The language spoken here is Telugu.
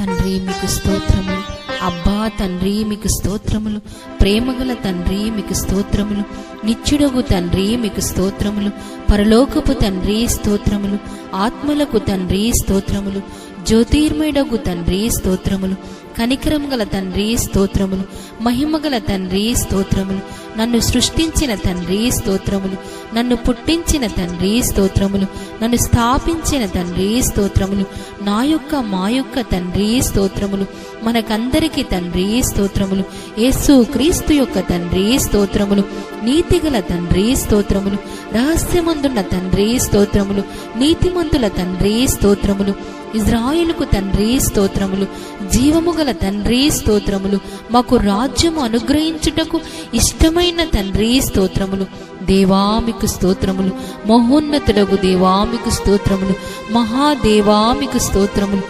తండ్రి మీకు స్తోత్రములు. అబ్బా తండ్రి మీకు స్తోత్రములు. ప్రేమగల తండ్రి మీకు స్తోత్రములు. నిత్యుడగు తండ్రి మీకు స్తోత్రములు. పరలోకపు తండ్రి స్తోత్రములు. ఆత్మలకు తండ్రి స్తోత్రములు. జ్యోతిర్మయుడగు తండ్రి స్తోత్రములు. కనికరం గల తండ్రి స్తోత్రములు. మహిమగల తండ్రి స్తోత్రములు. నన్ను సృష్టించిన తండ్రి స్తోత్రములు. నన్ను పుట్టించిన తండ్రి స్తోత్రములు. నన్ను స్థాపించిన తండ్రి స్తోత్రములు. మా యొక్క తండ్రి స్తోత్రములు. మనకందరికి తండ్రి స్తోత్రములు. యేసు క్రీస్తు యొక్క తండ్రి స్తోత్రములు. నీతిగల తండ్రి స్తోత్రములు. రహస్యమందున్న తండ్రి స్తోత్రములు. నీతిమంతుల తండ్రి స్తోత్రములు. ఇజ్రాయేలుకు తండ్రి స్తోత్రములు. జీవము గల తండ్రి స్తోత్రములు. మాకు రాజ్యము అనుగ్రహించుటకు ఇష్టమైన తండ్రి స్తోత్రములు. దేవామికు స్తోత్రములు. మహోన్నతుడగు దేవామికు స్తోత్రములు. మహాదేవామికు స్తోత్రములు.